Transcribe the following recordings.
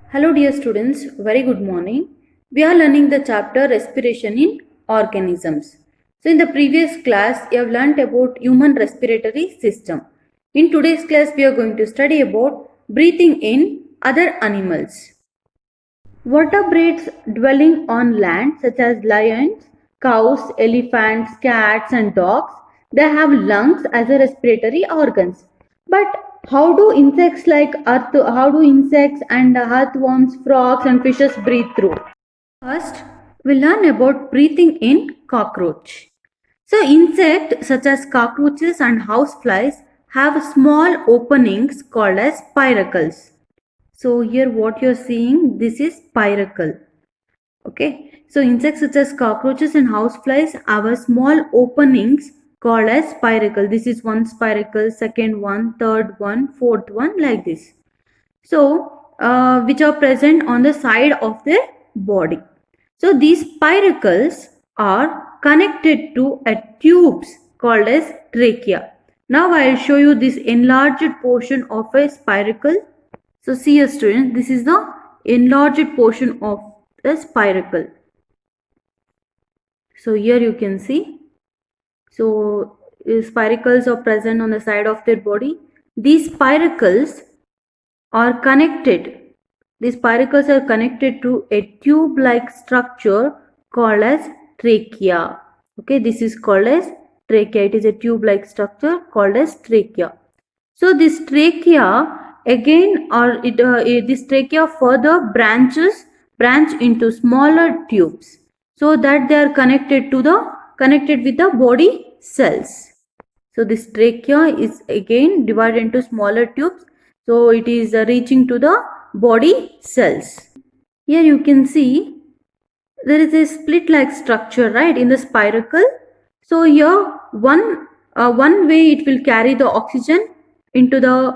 Hello, dear students. Very good morning. We are learning the chapter Respiration in Organisms. So, in the previous class, you have learnt about human respiratory system. In today's class, we are going to study about breathing in other animals. Vertebrates dwelling on land, such as lions, cows, elephants, cats, and dogs, they have lungs as a respiratory organs. But how do insects and earthworms, frogs, and fishes breathe through? First, we learn about breathing in cockroach. So, insects such as cockroaches and houseflies have small openings called as spiracles. So, here what you are seeing, this is spiracle. Okay, so insects such as cockroaches and houseflies have a small openings called as spiracle. This is one spiracle, second one, third one, fourth one, like this. So, which are present on the side of their body. So, these spiracles are connected to a tubes called as trachea. Now, I will show you this enlarged portion of a spiracle. So, see here students, this is the enlarged portion of the spiracle. So, here you can see. So, spiracles are present on the side of their body. These spiracles are connected. These spiracles are connected to a tube-like structure called as trachea. Okay, this is called as trachea. It is a tube-like structure called as trachea. So this trachea again, this trachea further branch into smaller tubes, so that they are connected with the body cells. So this trachea is again divided into smaller tubes. So it is reaching to the body cells. Here you can see there is a split like structure, right, in the spiracle. So here one way it will carry the oxygen into the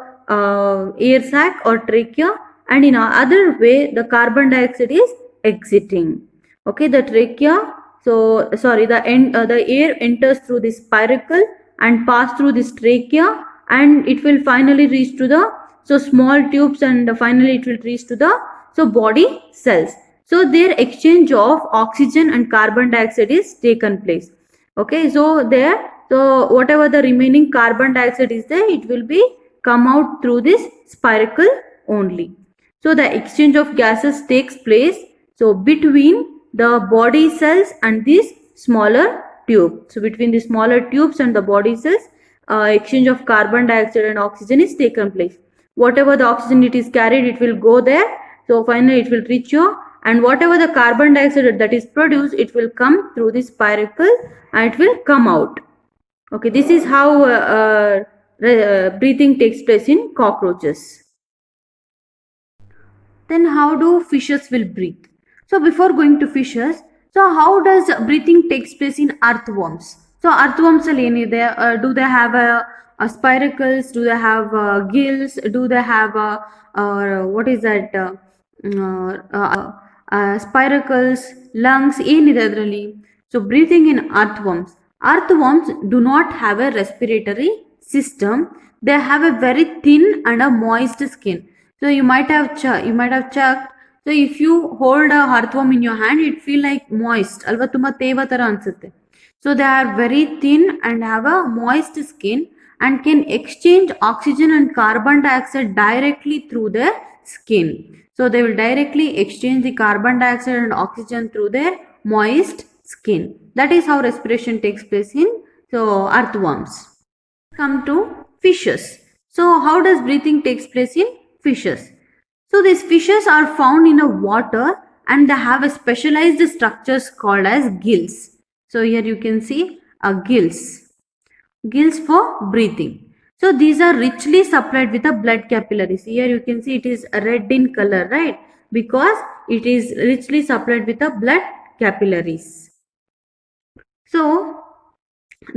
air sac or trachea, and in other way the carbon dioxide is exiting. Okay, the trachea, so sorry, the air enters through this spiracle and pass through this trachea, and it will finally reach to the small tubes, and finally it will reach to the body cells. So their exchange of oxygen and carbon dioxide is taken place. Okay, so whatever the remaining carbon dioxide is there, it will be come out through this spiracle only. So the exchange of gases takes place so between the body cells and these smaller tube. So between the smaller tubes and the body cells, exchange of carbon dioxide and oxygen is taken place. Whatever the oxygen it is carried, it will go there. So finally it will reach you, and whatever the carbon dioxide that is produced, it will come through this spiracle and it will come out. Okay, this is how breathing takes place in cockroaches. Then how do fishes will breathe? So before going to fishes, so how does breathing takes place in earthworms? So earthworms do they have a spiracles? Do they have gills? Do they have what is that? Spiracles, lungs, ಏನಿದೆ ಅದರಲ್ಲಿ? So breathing in earthworms. Earthworms do not have a respiratory system. They have a very thin and a moist skin. So you might have checked. So if you hold a earthworm in your hand, it feel like moist. ಅಲ್ವಾ ತುಂಬಾ ತೇವ ತರ ಅನ್ಸುತ್ತೆ. So they are very thin and have a moist skin and can exchange oxygen and carbon dioxide directly through their skin. So they will directly exchange the carbon dioxide and oxygen through their moist skin. That is how respiration takes place in earthworms. Come to fishes. So how does breathing takes place in fishes? So these fishes are found in the water and they have a specialized structures called as gills. So here you can see gills for breathing. So these are richly supplied with the blood capillaries. Here you can see it is red in color, right? Because it is richly supplied with the blood capillaries. So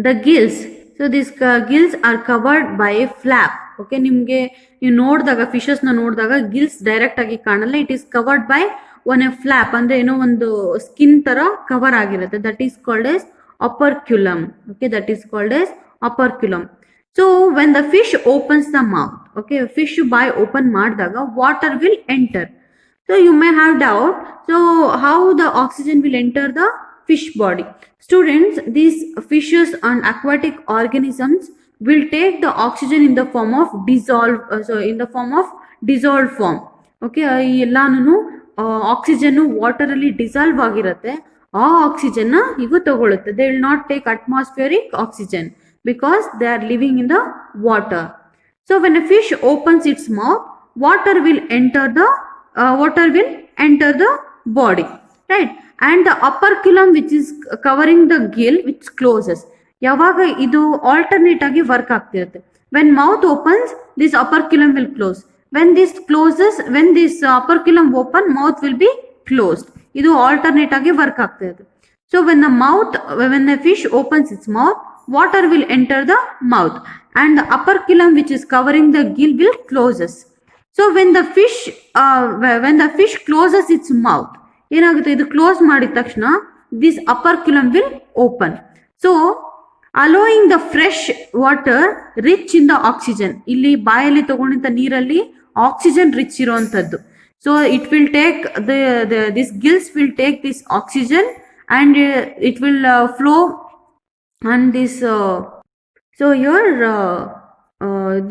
the gills, so these gills are covered by a flap. Okay, ನಿಮಗೆ ನೀವು ನೋಡಿದಾಗ fishes ನ ನೋಡಿದಾಗ Gilles direct ಆಗಿ ಕಾಣಲ್ಲ. It is covered by one a flap, ಅಂದ್ರೆ ಏನೋ ಒಂದು ಸ್ಕಿನ್ ತರ ಕವರ್ ಆಗಿರುತ್ತೆ. That is called as operculum. Okay, that is called as operculum. So when the fish opens the mouth, okay, fish ಬಾಯಿ open ಮಾಡಿದಾಗ water will enter. So you may have doubt, so how the oxygen will enter the fish body? Students, these fishes and aquatic organisms will take the oxygen in the form of dissolved form. Okay, ಈ ಎಲ್ಲಾನು oxygen water ಅಲ್ಲಿ dissolve ಆಗಿರುತ್ತೆ. ಆ oxygen ಇವು ತಗೊಳುತ್ತೆ. They will not take atmospheric oxygen because they are living in the water. So when a fish opens its mouth, water will enter the body, right? And the operculum which is covering the gill which closes. ಯಾವಾಗ ಇದು alternate ಆಗಿ work ಆಗ್ತಿರುತ್ತೆ. When mouth opens, this operculum will close. When this operculum open, mouth will be closed. ಇದು alternate ಆಗಿ work ಆಗ್ತಿರುತ್ತೆ. So when the fish opens its mouth, water will enter the mouth and the operculum which is covering the gill will closes. So when the fish closes its mouth, ಏನಾಗುತ್ತೆ, ಇದು close ಮಾಡಿದ ತಕ್ಷಣ this operculum will open. So allowing the fresh water rich in the oxygen. ಇಲ್ಲಿ ಬಾಯಲ್ಲಿ ತಗೊಂಡಂತ ನೀರಲ್ಲಿ oxygen rich ಇರುವಂತದ್ದು. So it will take this gills will take this oxygen and it will flow and this so here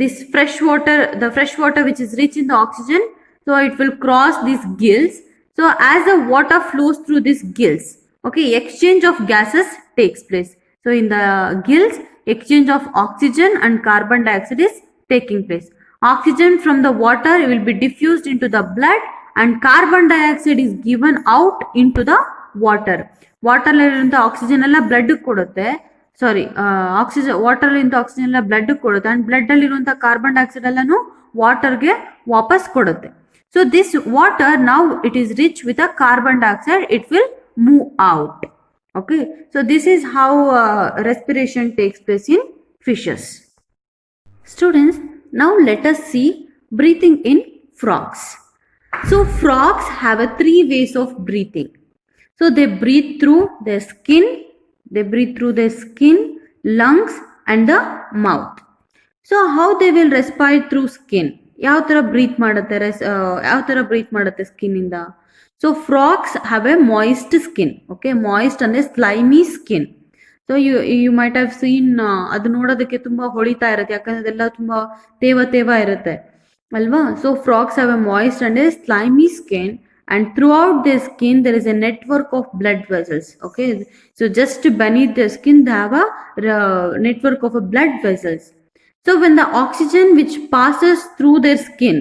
this fresh water, the fresh water which is rich in the oxygen, so it will cross these gills. So as the water flows through these gills, okay, exchange of gases takes place. So in the gills, exchange of oxygen and carbon dioxide is taking place. Oxygen from the water will be diffused into the blood and carbon dioxide is given out into the water. Water ಇರುವಂತ oxygen ಎಲ್ಲ blood ಕೊಡುತ್ತೆ. Water ಇಂದ oxygen ಎಲ್ಲ blood ಕೊಡುತ್ತೆ and blood ಅಲ್ಲಿರುವಂತ carbon dioxide ಎಲ್ಲಾನು ವಾಟರ್ಗೆ ವಾಪಸ್ ಕೊಡುತ್ತೆ. So this water now it is rich with a carbon dioxide, it will move out. Okay, so this is how respiration takes place in fishes. Students, now let us see breathing in frogs. So frogs have a 3 ways of breathing. So they breathe through their skin, lungs and the mouth. So how they will respire through skin? ಯಾವ ತರ breathe ಮಾಡುತ್ತೆ skin ಇಂದ? So frogs have a moist skin. Okay, moist and a slimy skin. So you might have seen ಅದು ನೋಡೋದಕ್ಕೆ ತುಂಬಾ ಹೊಳಿತಾ ಇರುತ್ತೆ, ಯಾಕಂದ್ರೆ ಅದೆಲ್ಲ ತುಂಬಾ ತೇವ ಇರುತ್ತೆ ಅಲ್ವಾ. So frogs have a moist and a slimy skin and throughout their skin there is a network of blood vessels. Okay, so just beneath the skin they have a network of blood vessels. So when the oxygen which passes through their skin,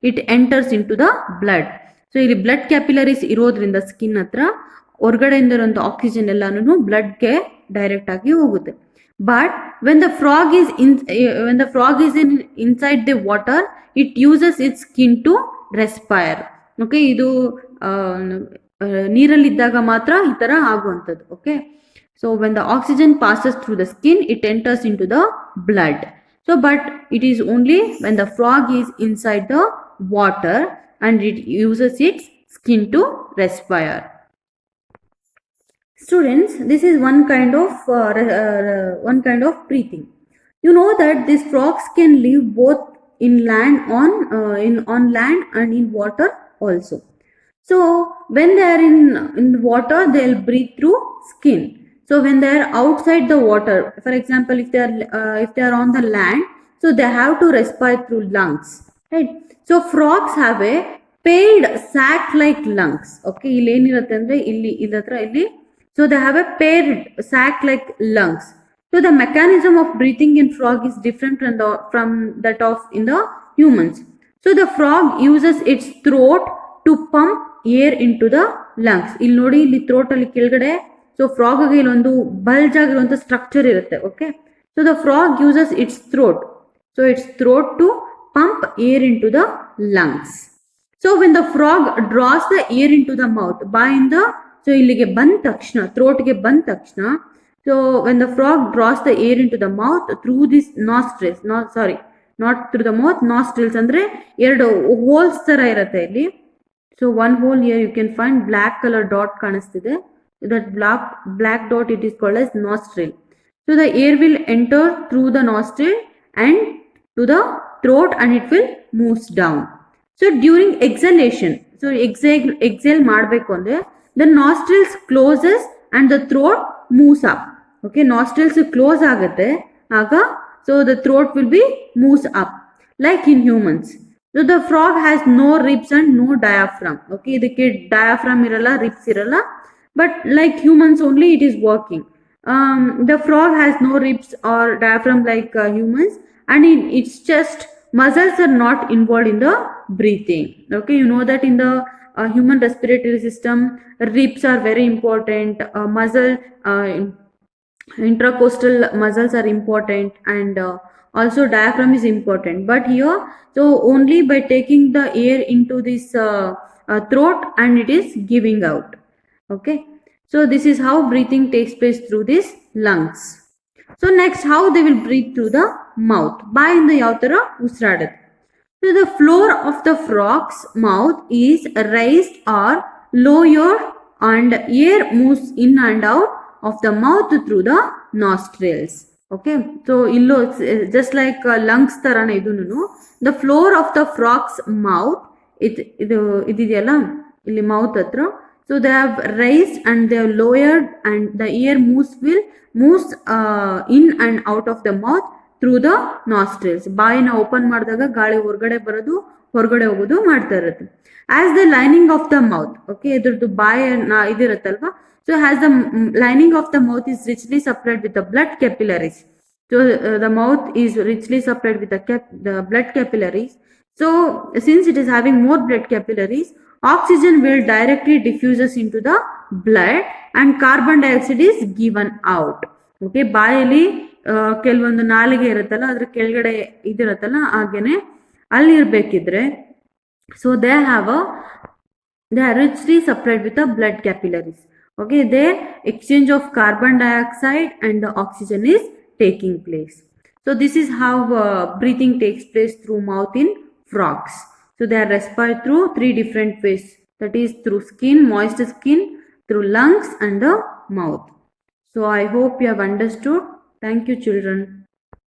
it enters into the blood. So ಇಲ್ಲಿ blood capillaries ಇರೋದ್ರಿಂದ skin ಹತ್ರ ಹೊರಗಡೆಯಿಂದ ಇರುವಂತ oxygen ಎಲ್ಲಾನು ಬ್ಲಡ್ಗೆ direct ಆಗಿ ಹೋಗುತ್ತೆ. But when the frog is inside the water, it uses its skin to respire. Okay, ಇದು ನೀರಲ್ಲಿದ್ದಾಗ ಮಾತ್ರ ಈ ತರ ಆಗುವಂಥದ್ದು. Okay, so when the oxygen passes through the skin, it enters into the blood. So but it is only when the frog is inside the water and it uses its skin to respire. Students, this is one kind of breathing. You know that these frogs can live both in land on land and in water also. So when they are in water, they will breathe through skin. So when they are outside the water, for example, if they are on the land, so they have to respire through lungs, right? So frogs have a paired sac-like lungs. Okay, ಇಲ್ಲಿ ಏನಿರುತ್ತೆ ಅಂದ್ರೆ ಇಲ್ಲಿ so they have a paired sac-like lungs. So the mechanism of breathing in frog is different from that of in the humans. So the frog uses its throat to pump air into the lungs. ಇಲ್ಲಿ ನೋಡಿ, ಇಲ್ಲಿ throat ಅಲ್ಲಿ ಕೆಳಗಡೆ, so frog ಗೆ ಇಲ್ಲೊಂದು bulge ಆಗಿರುವಂತ structure ಇರುತ್ತೆ. Okay, so the frog uses its throat, so its throat to pump air into the lungs. So when the frog draws the air into the mouth, ಬಾಯಿಂದ so ಇಲ್ಲಿಗೆ ಬಂದ ತಕ್ಷಣ, ಥ್ರೋಟ್ಗೆ ಬಂದ ತಕ್ಷಣ, so when the frog draws the air into the mouth through this nostrils, not through the mouth, nostrils ಅಂದ್ರೆ ಎರಡು holes ತರ ಇರುತ್ತೆ ಇಲ್ಲಿ. So one hole here you can find black color dot ಕಾಣಿಸ್ತಿದೆ, that black dot, it is called as nostril. So the air will enter through the nostril and to the throat and it will moves down. So during exhalation, so exhale ಮಾಡಬೇಕು ಅಂದ್ರೆ the nostrils closes and the throat moves up. Okay, nostrils close ಆಗುತ್ತೆ ಆಗ, so the throat will be moves up like in humans. So the frog has no ribs and no diaphragm. Okay, ಇದಕ್ಕೆ diaphragm ಇರಲ್ಲ, ribs ಇರಲ್ಲ, but like humans only it is working. The frog has no ribs or diaphragm like humans, and it's just muscles are not involved in the breathing. Okay, you know that in the human respiratory system, ribs are very important, muscle, intercostal muscles are important, and also diaphragm is important. But here, so only by taking the air into this throat and it is giving out. Okay, so this is how breathing takes place through these lungs. So next, how they will breathe through the mouth. ಬಾಯಿಂದ ಯಾವ ತರ ಉಸಿರಾಡುತ್ತೆ. So the floor of the frog's mouth is raised or lowered and air moves in and out of the mouth through the nostrils. Okay, so illo just like lungs tarane idunu, the floor of the frog's mouth ididiyalla illi mouth hatra, so they have raised and they have lowered and the air moves in and out of the mouth through the nostrils. ಬಾಯಿನ open ಮಾಡಿದಾಗ ಗಾಳಿ ಹೊರಗಡೆ ಬರೋದು ಹೊರಗಡೆ ಹೋಗೋದು ಮಾಡ್ತಾ ಇರುತ್ತೆ. As the lining of the mouth, okay, ಇದ್ರದ್ದು ಬಾಯಿನ ಇದಿರುತ್ತಲ್ವಾ, so as the lining of the mouth is richly supplied with the blood capillaries, so the mouth is richly supplied with the blood capillaries. So since it is having more blood capillaries, oxygen will directly diffuses into the blood and carbon dioxide is given out. Okay, ಬಾಯಲ್ಲಿ ಕೆಲವೊಂದು ನಾಲಿಗೆ ಇರುತ್ತಲ್ಲ, ಅದ್ರ ಕೆಳಗಡೆ ಇದಿರುತ್ತಲ್ಲ, ಹಾಗೇನೆ ಅಲ್ಲಿ ಇರ್ಬೇಕಿದ್ರೆ, so they are richly supplied with the blood capillaries. Okay, their exchange of carbon dioxide and the oxygen is taking place. So this is how breathing takes place through mouth in frogs. So they are respired through 3 different ways, that is through skin, moist skin, through lungs and the mouth. So I hope you have understood. Thank you, children.